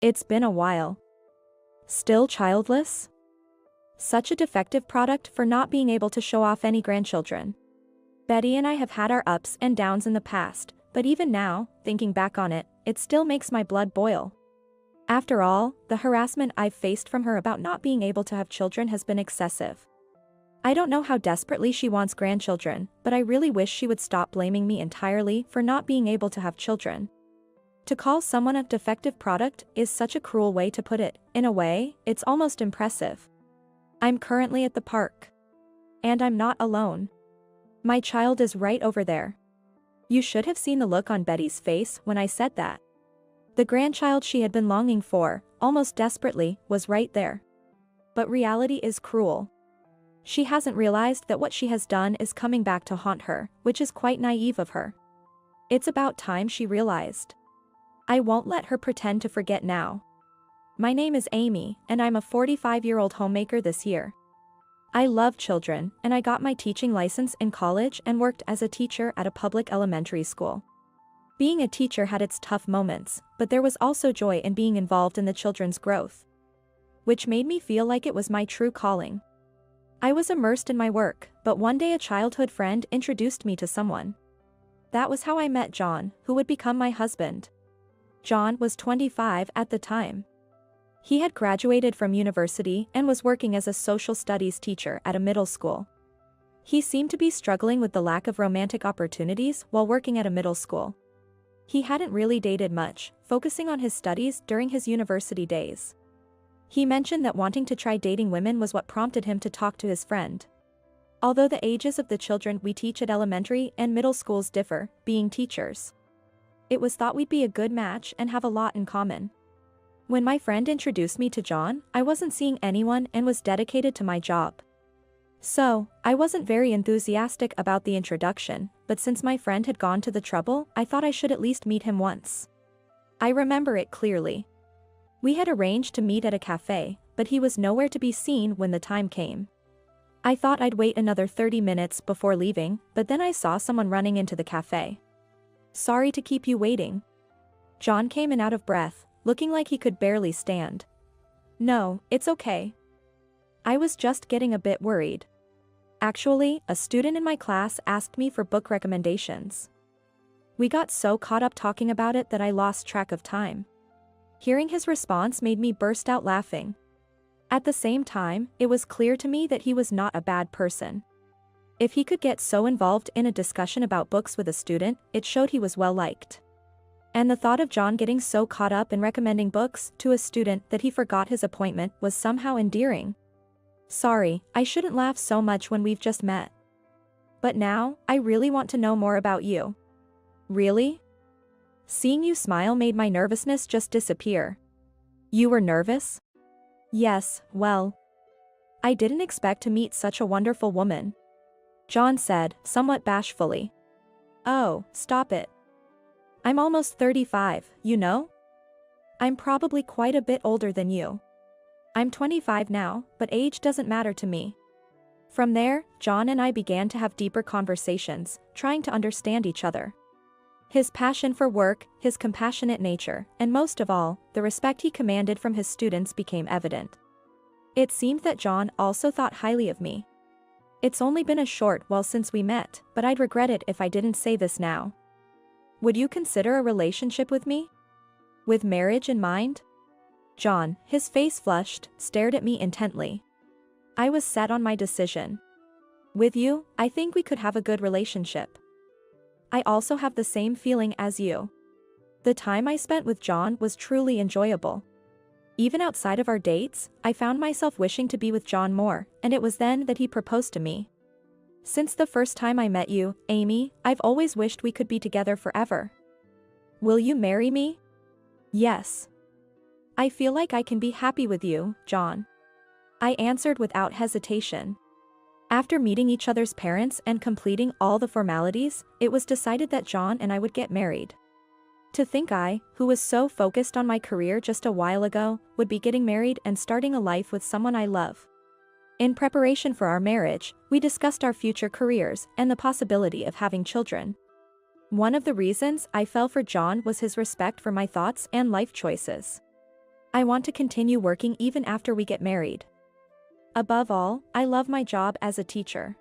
It's been a while. Still childless? Such a defective product for not being able to show off any grandchildren. Betty and I have had our ups and downs in the past, but even now, thinking back on it, it still makes my blood boil. After all, the harassment I've faced from her about not being able to have children has been excessive. I don't know how desperately she wants grandchildren, but I really wish she would stop blaming me entirely for not being able to have children. To call someone a defective product is such a cruel way to put it. In a way, it's almost impressive. I'm currently at the park. And I'm not alone. My child is right over there. You should have seen the look on Betty's face when I said that. The grandchild she had been longing for, almost desperately, was right there. But reality is cruel. She hasn't realized that what she has done is coming back to haunt her, which is quite naive of her. It's about time she realized. I won't let her pretend to forget now. My name is Amy, and I'm a 45-year-old homemaker this year. I love children, and I got my teaching license in college and worked as a teacher at a public elementary school. Being a teacher had its tough moments, but there was also joy in being involved in the children's growth, which made me feel like it was my true calling. I was immersed in my work, but one day a childhood friend introduced me to someone. That was how I met John, who would become my husband. John was 25 at the time. He had graduated from university and was working as a social studies teacher at a middle school. He seemed to be struggling with the lack of romantic opportunities while working at a middle school. He hadn't really dated much, focusing on his studies during his university days. He mentioned that wanting to try dating women was what prompted him to talk to his friend. Although the ages of the children we teach at elementary and middle schools differ, being teachers, it was thought we'd be a good match and have a lot in common. When my friend introduced me to John, I wasn't seeing anyone and was dedicated to my job. So, I wasn't very enthusiastic about the introduction, but since my friend had gone to the trouble, I thought I should at least meet him once. I remember it clearly. We had arranged to meet at a cafe, but he was nowhere to be seen when the time came. I thought I'd wait another 30 minutes before leaving, but then I saw someone running into the cafe. Sorry to keep you waiting. John came in out of breath, looking like he could barely stand. No, it's okay. I was just getting a bit worried. Actually, a student in my class asked me for book recommendations. We got so caught up talking about it that I lost track of time. Hearing his response made me burst out laughing. At the same time, it was clear to me that he was not a bad person. If he could get so involved in a discussion about books with a student, it showed he was well liked. And the thought of John getting so caught up in recommending books to a student that he forgot his appointment was somehow endearing. Sorry, I shouldn't laugh so much when we've just met. But now, I really want to know more about you. Really? Seeing you smile made my nervousness just disappear. You were nervous? Yes, well, I didn't expect to meet such a wonderful woman, John said, somewhat bashfully. Oh, stop it. I'm almost 35, you know? I'm probably quite a bit older than you. I'm 25 now, but age doesn't matter to me. From there, John and I began to have deeper conversations, trying to understand each other. His passion for work, his compassionate nature, and most of all, the respect he commanded from his students became evident. It seemed that John also thought highly of me. It's only been a short while since we met, but I'd regret it if I didn't say this now. Would you consider a relationship with me? With marriage in mind? John, his face flushed, stared at me intently. I was set on my decision. With you, I think we could have a good relationship. I also have the same feeling as you. The time I spent with John was truly enjoyable. Even outside of our dates, I found myself wishing to be with John more, and it was then that he proposed to me. Since the first time I met you, Amy, I've always wished we could be together forever. Will you marry me? Yes. I feel like I can be happy with you, John. I answered without hesitation. After meeting each other's parents and completing all the formalities, it was decided that John and I would get married. To think I, who was so focused on my career just a while ago, would be getting married and starting a life with someone I love. In preparation for our marriage, we discussed our future careers and the possibility of having children. One of the reasons I fell for John was his respect for my thoughts and life choices. I want to continue working even after we get married. Above all, I love my job as a teacher.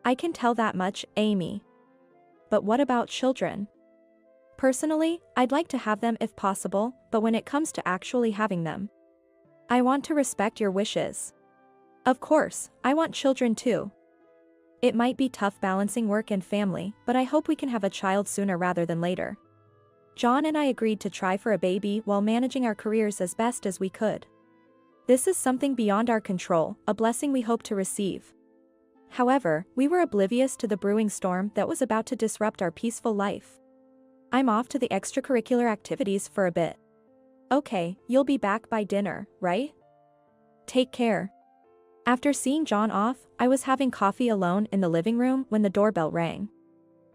I can tell that much, Amy. But what about children? Personally, I'd like to have them if possible, but when it comes to actually having them, I want to respect your wishes. Of course, I want children too. It might be tough balancing work and family, but I hope we can have a child sooner rather than later. John and I agreed to try for a baby while managing our careers as best as we could. This is something beyond our control, a blessing we hope to receive. However, we were oblivious to the brewing storm that was about to disrupt our peaceful life. I'm off to the extracurricular activities for a bit. Okay, you'll be back by dinner, right? Take care. After seeing John off, I was having coffee alone in the living room when the doorbell rang.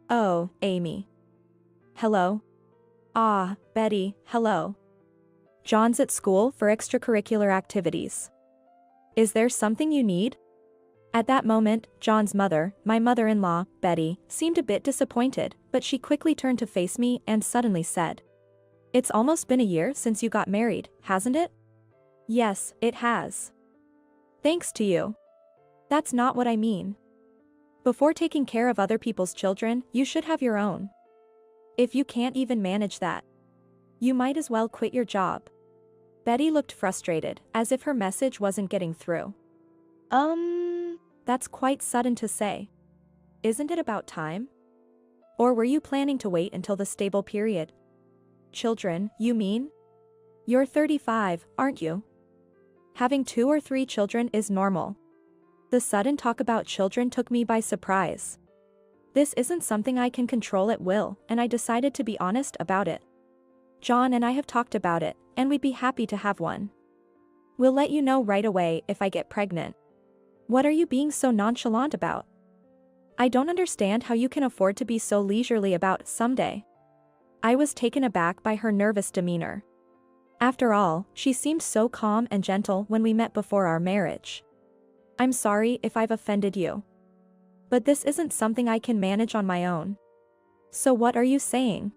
Oh, Amy. Hello? Ah, Betty, hello. John's at school for extracurricular activities. Is there something you need? At that moment, John's mother, my mother-in-law, Betty, seemed a bit disappointed, but she quickly turned to face me and suddenly said, "It's almost been a year since you got married, hasn't it?" "Yes, it has." "Thanks to you." "That's not what I mean. Before taking care of other people's children, you should have your own. If you can't even manage that, you might as well quit your job." Betty looked frustrated, as if her message wasn't getting through. That's quite sudden to say. Isn't it about time? Or were you planning to wait until the stable period? Children, you mean? You're 35, aren't you? Having 2 or 3 children is normal. The sudden talk about children took me by surprise. This isn't something I can control at will, and I decided to be honest about it. John and I have talked about it, and we'd be happy to have one. We'll let you know right away if I get pregnant. What are you being so nonchalant about? I don't understand how you can afford to be so leisurely about someday. I was taken aback by her nervous demeanor. After all, she seemed so calm and gentle when we met before our marriage. I'm sorry if I've offended you. But this isn't something I can manage on my own. So what are you saying?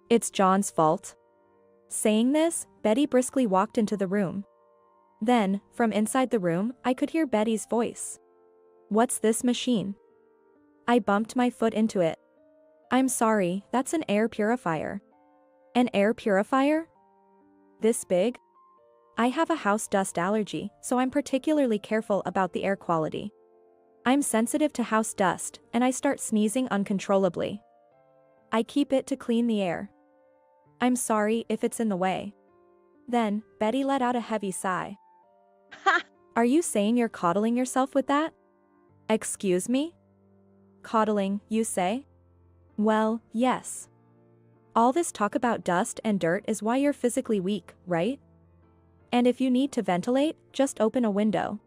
It's John's fault? Saying this, Betty briskly walked into the room. Then, from inside the room, I could hear Betty's voice. "What's this machine?" I bumped my foot into it. "I'm sorry, that's an air purifier." "An air purifier? This big?" I have a house dust allergy, so I'm particularly careful about the air quality. I'm sensitive to house dust, and I start sneezing uncontrollably. I keep it to clean the air. I'm sorry if it's in the way. Then, Betty let out a heavy sigh. Ha! Are you saying you're coddling yourself with that? Excuse me? Coddling, you say? Well, yes. All this talk about dust and dirt is why you're physically weak, right? And if you need to ventilate, just open a window.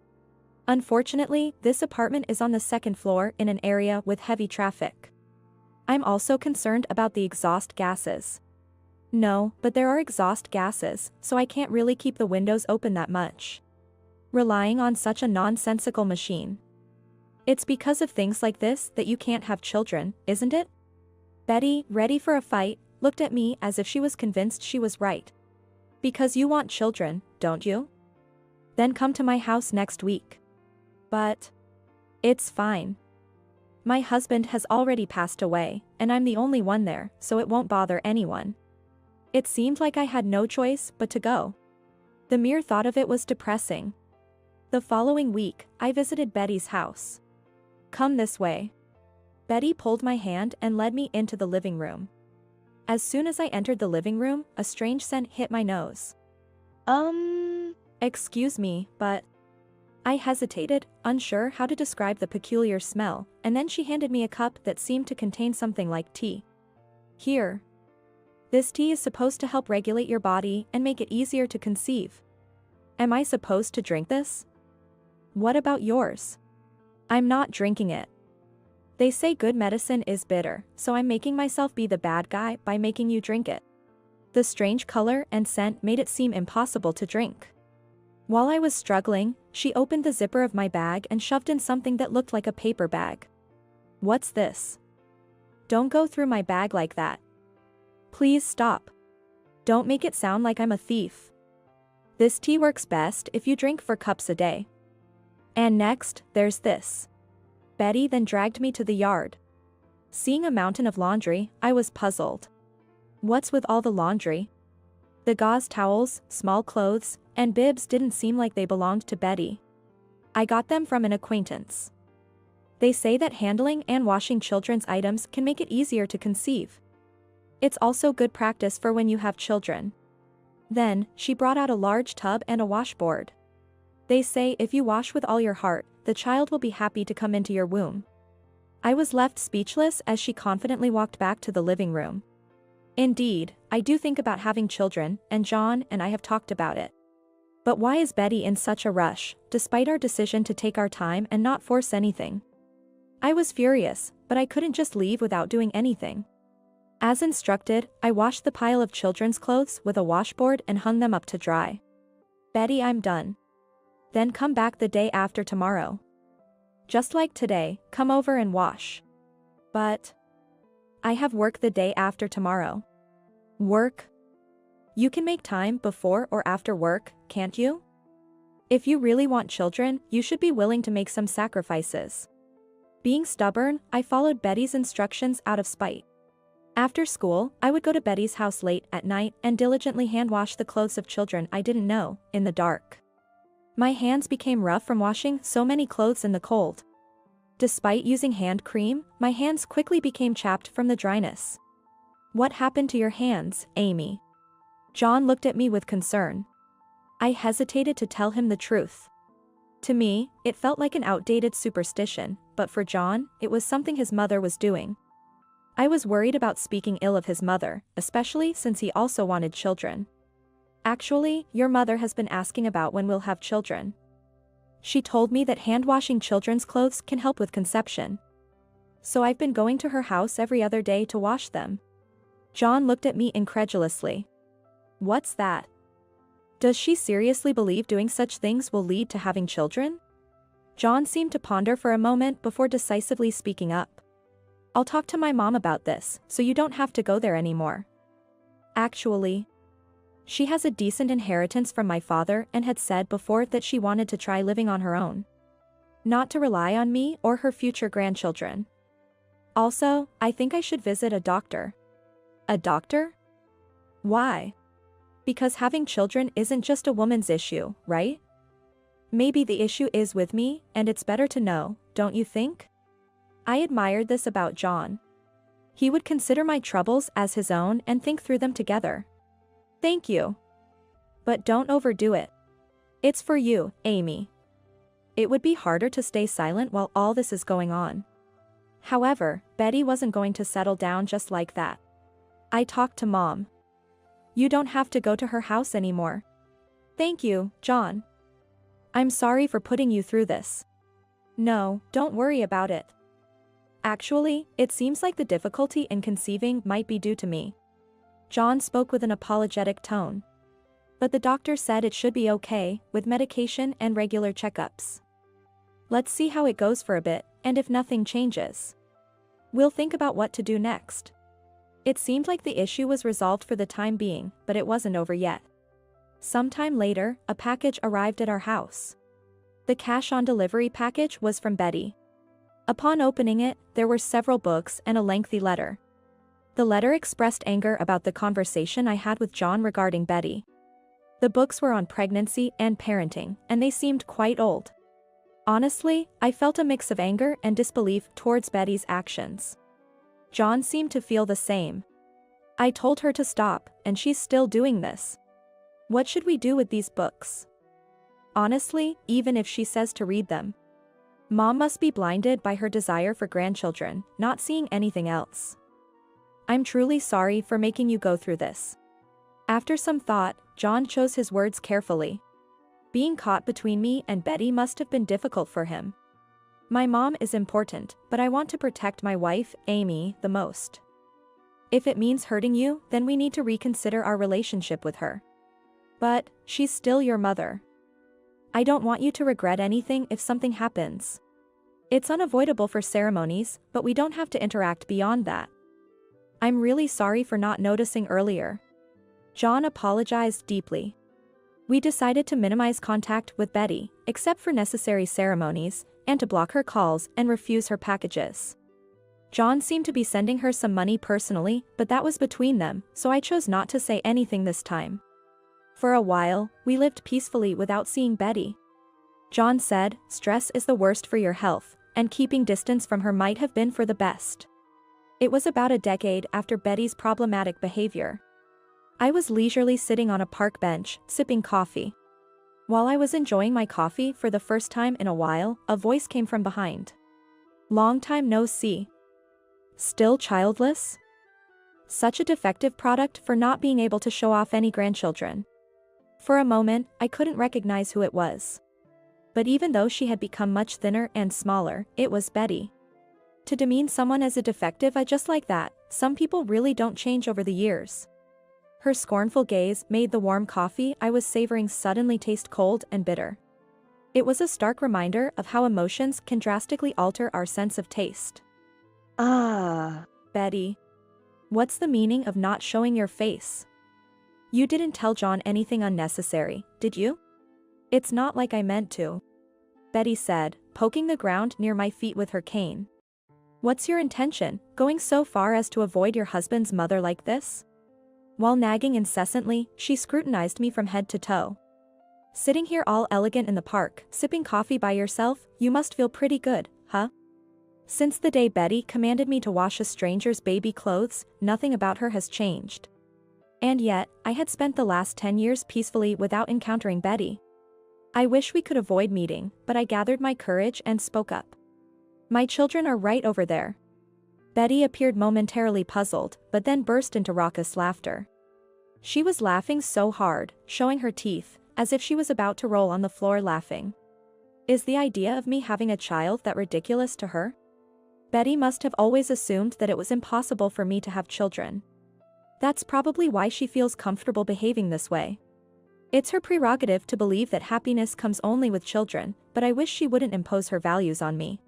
Unfortunately, this apartment is on the 2nd floor in an area with heavy traffic. I'm also concerned about the exhaust gases. No, but there are exhaust gases, so I can't really keep the windows open that much. Relying on such a nonsensical machine. It's because of things like this that you can't have children, isn't it? Betty, ready for a fight, looked at me as if she was convinced she was right. Because you want children, don't you? Then come to my house next week. But it's fine. My husband has already passed away, and I'm the only one there, so it won't bother anyone. It seemed like I had no choice but to go. The mere thought of it was depressing. The following week, I visited Betty's house. Come this way. Betty pulled my hand and led me into the living room. As soon as I entered the living room, a strange scent hit my nose. Excuse me, but... I hesitated, unsure how to describe the peculiar smell, and then she handed me a cup that seemed to contain something like tea. Here. This tea is supposed to help regulate your body and make it easier to conceive. Am I supposed to drink this? What about yours? I'm not drinking it. They say good medicine is bitter, so I'm making myself be the bad guy by making you drink it. The strange color and scent made it seem impossible to drink. While I was struggling, she opened the zipper of my bag and shoved in something that looked like a paper bag. What's this? Don't go through my bag like that. Please stop. Don't make it sound like I'm a thief. This tea works best if you drink 4 cups a day. And next, there's this. Betty then dragged me to the yard. Seeing a mountain of laundry, I was puzzled. What's with all the laundry? The gauze towels, small clothes, and bibs didn't seem like they belonged to Betty. I got them from an acquaintance. They say that handling and washing children's items can make it easier to conceive. It's also good practice for when you have children. Then, she brought out a large tub and a washboard. They say if you wash with all your heart, the child will be happy to come into your womb. I was left speechless as she confidently walked back to the living room. Indeed, I do think about having children, and John and I have talked about it. But why is Betty in such a rush, despite our decision to take our time and not force anything? I was furious, but I couldn't just leave without doing anything. As instructed, I washed the pile of children's clothes with a washboard and hung them up to dry. Betty, I'm done. Then come back the day after tomorrow. Just like today, come over and wash. But I have work the day after tomorrow. Work? You can make time before or after work, can't you? If you really want children, you should be willing to make some sacrifices. Being stubborn, I followed Betty's instructions out of spite. After school, I would go to Betty's house late at night and diligently hand-wash the clothes of children I didn't know, in the dark. My hands became rough from washing so many clothes in the cold. Despite using hand cream, my hands quickly became chapped from the dryness. What happened to your hands, Amy? John looked at me with concern. I hesitated to tell him the truth. To me, it felt like an outdated superstition, but for John, it was something his mother was doing. I was worried about speaking ill of his mother, especially since he also wanted children. Actually, your mother has been asking about when we'll have children. She told me that hand-washing children's clothes can help with conception. So I've been going to her house every other day to wash them. John looked at me incredulously. What's that? Does she seriously believe doing such things will lead to having children? John seemed to ponder for a moment before decisively speaking up. I'll talk to my mom about this, so you don't have to go there anymore. Actually, she has a decent inheritance from my father and had said before that she wanted to try living on her own. Not to rely on me or her future grandchildren. Also, I think I should visit a doctor. A doctor? Why? Because having children isn't just a woman's issue, right? Maybe the issue is with me, and it's better to know, don't you think? I admired this about John. He would consider my troubles as his own and think through them together. Thank you. But don't overdo it. It's for you, Amy. It would be harder to stay silent while all this is going on. However, Betty wasn't going to settle down just like that. I talked to Mom. You don't have to go to her house anymore. Thank you, John. I'm sorry for putting you through this. No, don't worry about it. Actually, it seems like the difficulty in conceiving might be due to me. John spoke with an apologetic tone. But the doctor said it should be okay, with medication and regular checkups. Let's see how it goes for a bit, and if nothing changes, we'll think about what to do next. It seemed like the issue was resolved for the time being, but it wasn't over yet. Sometime later, a package arrived at our house. The cash-on-delivery package was from Betty. Upon opening it, there were several books and a lengthy letter. The letter expressed anger about the conversation I had with John regarding Betty. The books were on pregnancy and parenting, and they seemed quite old. Honestly, I felt a mix of anger and disbelief towards Betty's actions. John seemed to feel the same. I told her to stop, and she's still doing this. What should we do with these books? Honestly, even if she says to read them, Mom must be blinded by her desire for grandchildren, not seeing anything else. I'm truly sorry for making you go through this. After some thought, John chose his words carefully. Being caught between me and Betty must have been difficult for him. My mom is important, but I want to protect my wife, Amy, the most. If it means hurting you, then we need to reconsider our relationship with her. But, she's still your mother. I don't want you to regret anything if something happens. It's unavoidable for ceremonies, but we don't have to interact beyond that. I'm really sorry for not noticing earlier. John apologized deeply. We decided to minimize contact with Betty, except for necessary ceremonies, and to block her calls and refuse her packages. John seemed to be sending her some money personally, but that was between them, so I chose not to say anything this time. For a while, we lived peacefully without seeing Betty. John said, "Stress is the worst for your health, and keeping distance from her might have been for the best." It was about a decade after Betty's problematic behavior. I was leisurely sitting on a park bench, sipping coffee. While I was enjoying my coffee for the first time in a while, a voice came from behind. "Long time no see. Still childless? Such a defective product for not being able to show off any grandchildren." For a moment, I couldn't recognize who it was. But even though she had become much thinner and smaller, it was Betty. To demean someone as a defective just like that, some people really don't change over the years. Her scornful gaze made the warm coffee I was savoring suddenly taste cold and bitter. It was a stark reminder of how emotions can drastically alter our sense of taste. Betty. What's the meaning of not showing your face? You didn't tell John anything unnecessary, did you? It's not like I meant to. Betty said, poking the ground near my feet with her cane. What's your intention, going so far as to avoid your husband's mother like this? While nagging incessantly, she scrutinized me from head to toe. Sitting here all elegant in the park, sipping coffee by yourself, you must feel pretty good, huh? Since the day Betty commanded me to wash a stranger's baby clothes, nothing about her has changed. And yet, I had spent the last 10 years peacefully without encountering Betty. I wish we could avoid meeting, but I gathered my courage and spoke up. My children are right over there. Betty appeared momentarily puzzled, but then burst into raucous laughter. She was laughing so hard, showing her teeth, as if she was about to roll on the floor laughing. Is the idea of me having a child that ridiculous to her? Betty must have always assumed that it was impossible for me to have children. That's probably why she feels comfortable behaving this way. It's her prerogative to believe that happiness comes only with children, but I wish she wouldn't impose her values on me.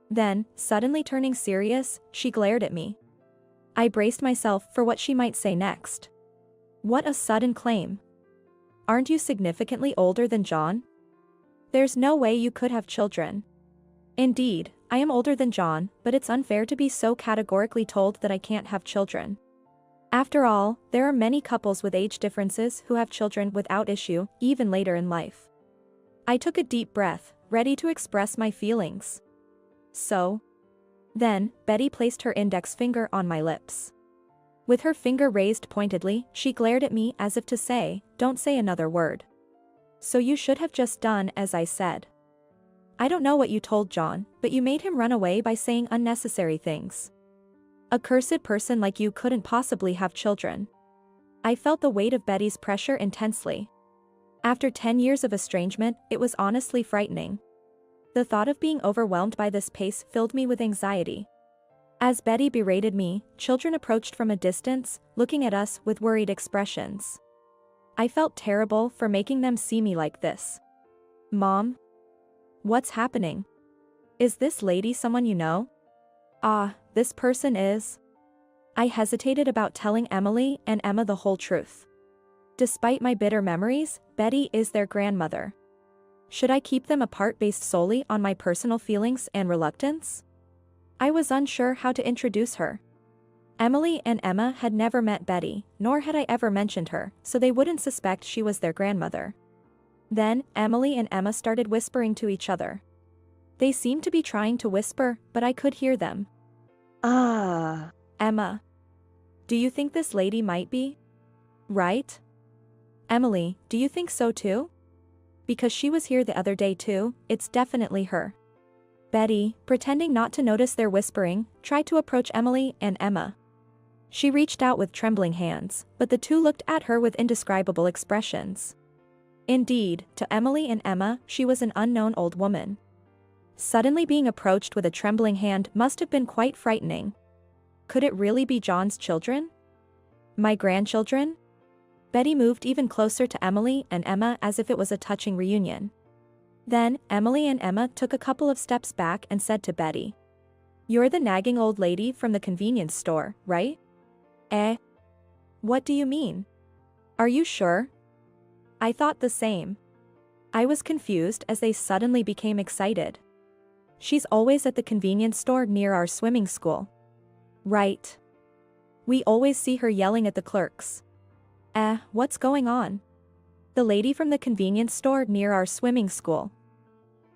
Then, suddenly turning serious, she glared at me. I braced myself for what she might say next. What a sudden claim. Aren't you significantly older than John? There's no way you could have children. Indeed, I am older than John, but it's unfair to be so categorically told that I can't have children. After all, there are many couples with age differences who have children without issue, even later in life. I took a deep breath, ready to express my feelings. So? Then, Betty placed her index finger on my lips. With her finger raised pointedly, she glared at me as if to say, "Don't say another word. So you should have just done as I said. I don't know what you told John, but you made him run away by saying unnecessary things. A cursed person like you couldn't possibly have children." I felt the weight of Betty's pressure intensely. After 10 years of estrangement, it was honestly frightening. The thought of being overwhelmed by this pace filled me with anxiety. As Betty berated me, children approached from a distance, looking at us with worried expressions. I felt terrible for making them see me like this. "Mom? What's happening? Is this lady someone you know?" This person is. I hesitated about telling Emily and Emma the whole truth. Despite my bitter memories, Betty is their grandmother. Should I keep them apart based solely on my personal feelings and reluctance? I was unsure how to introduce her. Emily and Emma had never met Betty, nor had I ever mentioned her, so they wouldn't suspect she was their grandmother. Then, Emily and Emma started whispering to each other. They seemed to be trying to whisper, but I could hear them. Emma. Do you think this lady might be? Right? Emily, do you think so too? Because she was here the other day too, it's definitely her. Betty, pretending not to notice their whispering, tried to approach Emily and Emma. She reached out with trembling hands, but the two looked at her with indescribable expressions. Indeed, to Emily and Emma, she was an unknown old woman. Suddenly being approached with a trembling hand must have been quite frightening. Could it really be John's children? My grandchildren? Betty moved even closer to Emily and Emma as if it was a touching reunion. Then, Emily and Emma took a couple of steps back and said to Betty, "You're the nagging old lady from the convenience store, right?" What do you mean? Are you sure? I thought the same. I was confused as they suddenly became excited. She's always at the convenience store near our swimming school. Right. We always see her yelling at the clerks. What's going on? The lady from the convenience store near our swimming school.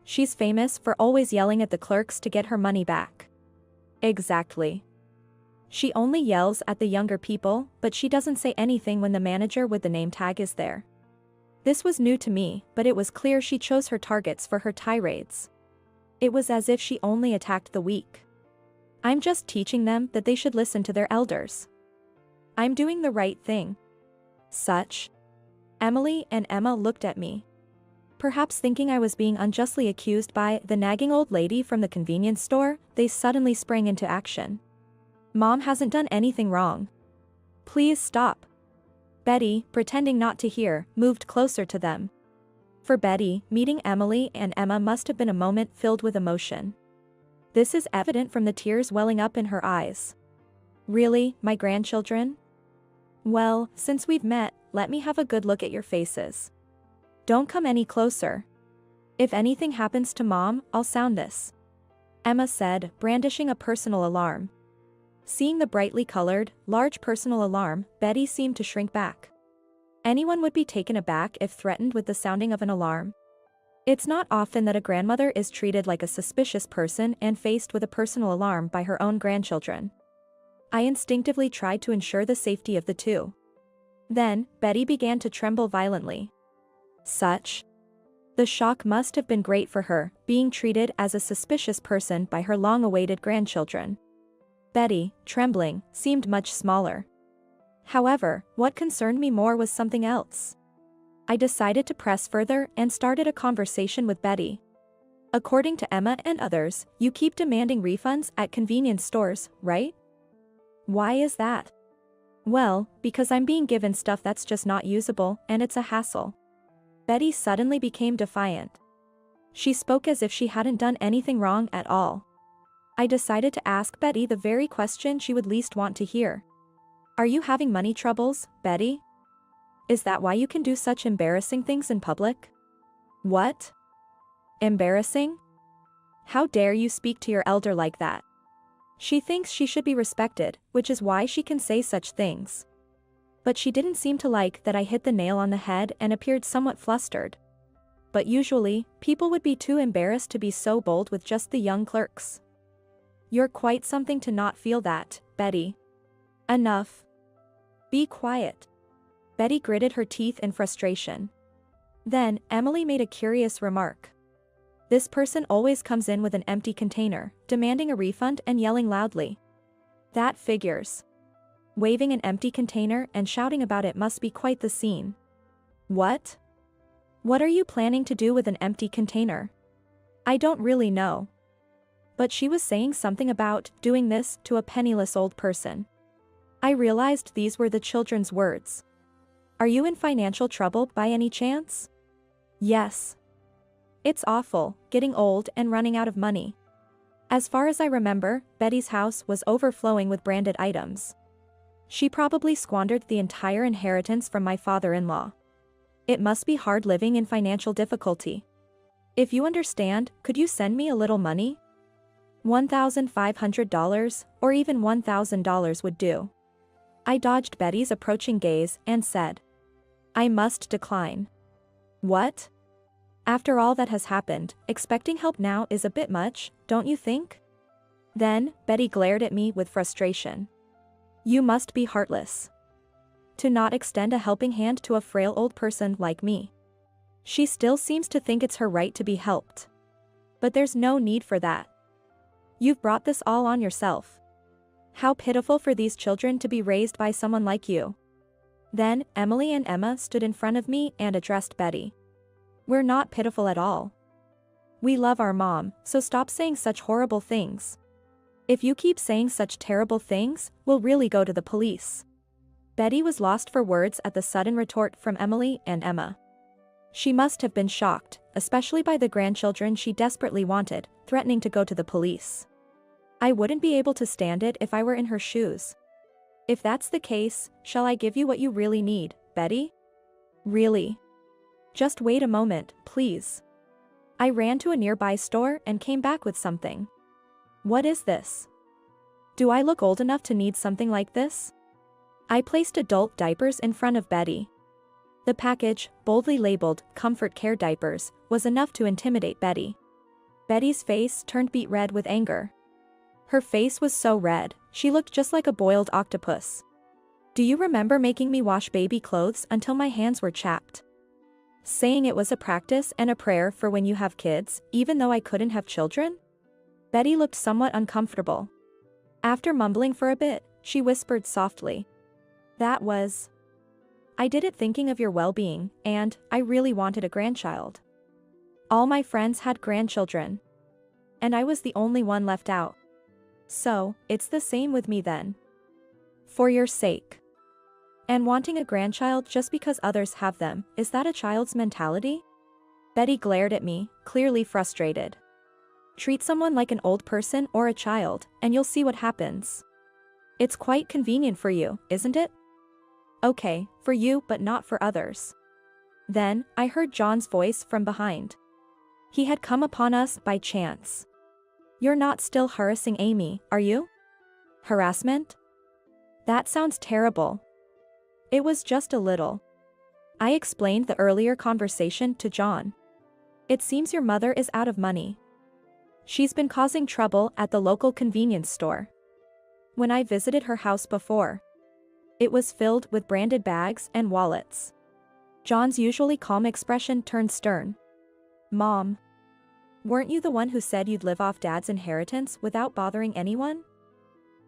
She's famous for always yelling at the clerks to get her money back. Exactly. She only yells at the younger people, but she doesn't say anything when the manager with the name tag is there. This was new to me, but it was clear she chose her targets for her tirades. It was as if she only attacked the weak. I'm just teaching them that they should listen to their elders. I'm doing the right thing. Such. Emily and Emma looked at me. Perhaps thinking I was being unjustly accused by the nagging old lady from the convenience store, they suddenly sprang into action. Mom hasn't done anything wrong. Please stop. Betty, pretending not to hear, moved closer to them. For Betty, meeting Emily and Emma must have been a moment filled with emotion. This is evident from the tears welling up in her eyes. Really, my grandchildren? Well, since we've met, let me have a good look at your faces. Don't come any closer. If anything happens to Mom, I'll sound this. Emma said, brandishing a personal alarm. Seeing the brightly colored, large personal alarm, Betty seemed to shrink back. Anyone would be taken aback if threatened with the sounding of an alarm. It's not often that a grandmother is treated like a suspicious person and faced with a personal alarm by her own grandchildren. I instinctively tried to ensure the safety of the two. Then, Betty began to tremble violently. Such. The shock must have been great for her, being treated as a suspicious person by her long-awaited grandchildren. Betty, trembling, seemed much smaller. However, what concerned me more was something else. I decided to press further and started a conversation with Betty. According to Emma and others, you keep demanding refunds at convenience stores, right? Why is that? Well, because I'm being given stuff that's just not usable, and it's a hassle. Betty suddenly became defiant. She spoke as if she hadn't done anything wrong at all. I decided to ask Betty the very question she would least want to hear. Are you having money troubles, Betty? Is that why you can do such embarrassing things in public? What? Embarrassing? How dare you speak to your elder like that? She thinks she should be respected, which is why she can say such things. But she didn't seem to like that I hit the nail on the head and appeared somewhat flustered. But usually, people would be too embarrassed to be so bold with just the young clerks. You're quite something to not feel that, Betty. Enough. Be quiet. Betty gritted her teeth in frustration. Then, Emily made a curious remark. This person always comes in with an empty container, demanding a refund and yelling loudly. That figures. Waving an empty container and shouting about it must be quite the scene. What? What are you planning to do with an empty container? I don't really know. But she was saying something about doing this to a penniless old person. I realized these were the children's words. Are you in financial trouble by any chance? Yes. It's awful, getting old and running out of money. As far as I remember, Betty's house was overflowing with branded items. She probably squandered the entire inheritance from my father-in-law. It must be hard living in financial difficulty. If you understand, could you send me a little money? $1,500, or even $1,000 would do. I dodged Betty's approaching gaze and said. I must decline. What? After all that has happened, expecting help now is a bit much, don't you think? Then, Betty glared at me with frustration. You must be heartless. To not extend a helping hand to a frail old person like me. She still seems to think it's her right to be helped. But there's no need for that. You've brought this all on yourself. How pitiful for these children to be raised by someone like you. Then, Emily and Emma stood in front of me and addressed Betty. We're not pitiful at all. We love our mom, so stop saying such horrible things. If you keep saying such terrible things, we'll really go to the police. Betty was lost for words at the sudden retort from Emily and Emma. She must have been shocked, especially by the grandchildren she desperately wanted, threatening to go to the police. I wouldn't be able to stand it if I were in her shoes. If that's the case, shall I give you what you really need, Betty? Really? Just wait a moment, please. I ran to a nearby store and came back with something. What is this? Do I look old enough to need something like this? I placed adult diapers in front of Betty. The package, boldly labeled Comfort Care Diapers, was enough to intimidate Betty. Betty's face turned beet red with anger. Her face was so red, she looked just like a boiled octopus. Do you remember making me wash baby clothes until my hands were chapped? Saying it was a practice and a prayer for when you have kids, even though I couldn't have children? Betty looked somewhat uncomfortable. After mumbling for a bit, she whispered softly. I did it thinking of your well-being, and I really wanted a grandchild. All my friends had grandchildren. And I was the only one left out. So, it's the same with me then. For your sake. And wanting a grandchild just because others have them, is that a child's mentality? Betty glared at me, clearly frustrated. Treat someone like an old person or a child, and you'll see what happens. It's quite convenient for you, isn't it? Okay, for you but not for others. Then, I heard John's voice from behind. He had come upon us by chance. You're not still harassing Amy, are you? Harassment? That sounds terrible. It was just a little. I explained the earlier conversation to John. It seems your mother is out of money. She's been causing trouble at the local convenience store. When I visited her house before, it was filled with branded bags and wallets. John's usually calm expression turned stern. Mom. Weren't you the one who said you'd live off Dad's inheritance without bothering anyone?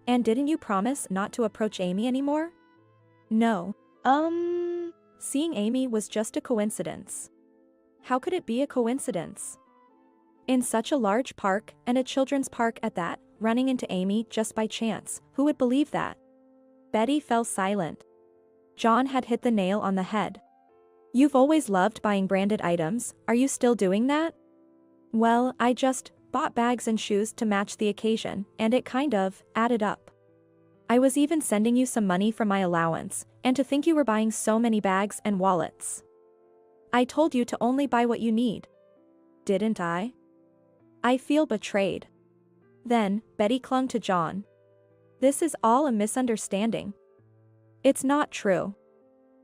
And didn't you promise not to approach Amy anymore? No. Seeing Amy was just a coincidence. How could it be a coincidence? In such a large park, and a children's park at that, running into Amy just by chance, who would believe that? Betty fell silent. John had hit the nail on the head. You've always loved buying branded items, are you still doing that? Well, I just bought bags and shoes to match the occasion, and it kind of added up. I was even sending you some money from my allowance, and to think you were buying so many bags and wallets. I told you to only buy what you need. Didn't I? I feel betrayed. Then, Betty clung to John. This is all a misunderstanding. It's not true.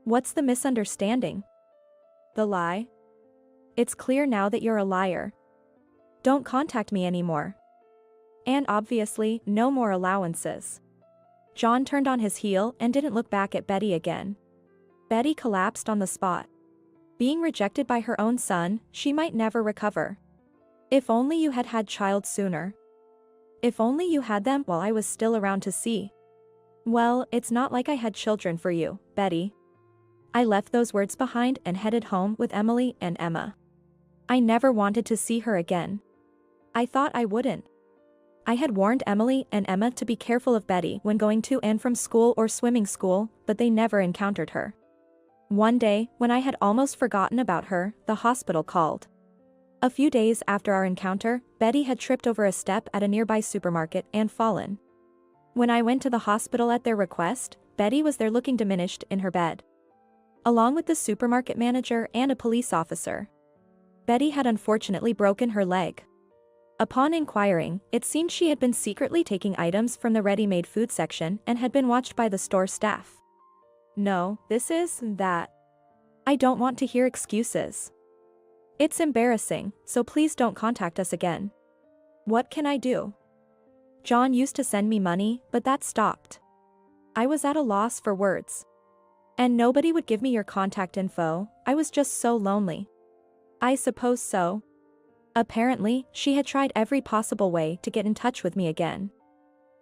What's the misunderstanding? The lie? It's clear now that you're a liar. Don't contact me anymore. And obviously, no more allowances. John turned on his heel and didn't look back at Betty again. Betty collapsed on the spot. Being rejected by her own son, she might never recover. If only you had had child sooner. If only you had them while I was still around to see. Well, it's not like I had children for you, Betty. I left those words behind and headed home with Emily and Emma. I never wanted to see her again. I thought I wouldn't. I had warned Emily and Emma to be careful of Betty when going to and from school or swimming school, but they never encountered her. One day, when I had almost forgotten about her, the hospital called. A few days after our encounter, Betty had tripped over a step at a nearby supermarket and fallen. When I went to the hospital at their request, Betty was there looking diminished in her bed, along with the supermarket manager and a police officer. Betty had unfortunately broken her leg. Upon inquiring, it seemed she had been secretly taking items from the ready-made food section and had been watched by the store staff. No, this is that. I don't want to hear excuses. It's embarrassing, so please don't contact us again. What can I do? John used to send me money, but that stopped. I was at a loss for words. And nobody would give me your contact info, I was just so lonely. I suppose so. Apparently, she had tried every possible way to get in touch with me again.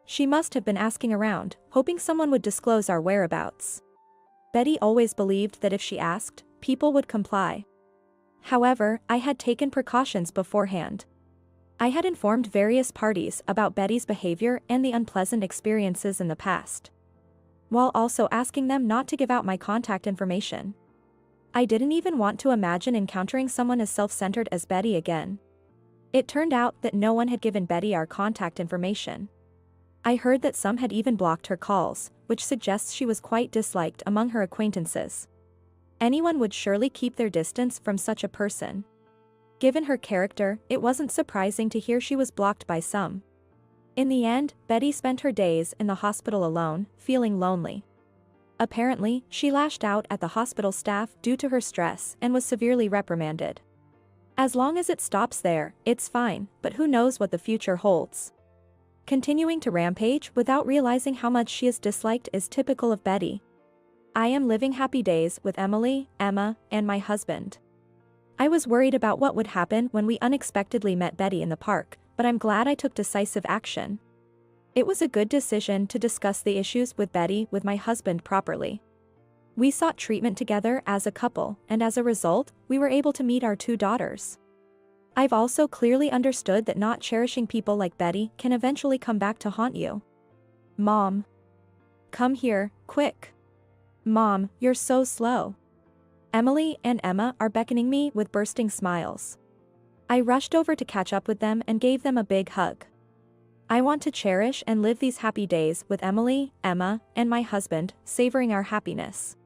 She must have been asking around, hoping someone would disclose our whereabouts. Betty always believed that if she asked, people would comply. However, I had taken precautions beforehand. I had informed various parties about Betty's behavior and the unpleasant experiences in the past, while also asking them not to give out my contact information. I didn't even want to imagine encountering someone as self-centered as Betty again. It turned out that no one had given Betty our contact information. I heard that some had even blocked her calls, which suggests she was quite disliked among her acquaintances. Anyone would surely keep their distance from such a person. Given her character, it wasn't surprising to hear she was blocked by some. In the end, Betty spent her days in the hospital alone, feeling lonely. Apparently, she lashed out at the hospital staff due to her stress and was severely reprimanded. As long as it stops there, it's fine, but who knows what the future holds. Continuing to rampage without realizing how much she is disliked is typical of Betty. I am living happy days with Emily, Emma, and my husband. I was worried about what would happen when we unexpectedly met Betty in the park, but I'm glad I took decisive action. It was a good decision to discuss the issues with Betty with my husband properly. We sought treatment together as a couple, and as a result, we were able to meet our 2 daughters. I've also clearly understood that not cherishing people like Betty can eventually come back to haunt you. Mom. Come here, quick. Mom, you're so slow. Emily and Emma are beckoning me with bursting smiles. I rushed over to catch up with them and gave them a big hug. I want to cherish and live these happy days with Emily, Emma, and my husband, savoring our happiness.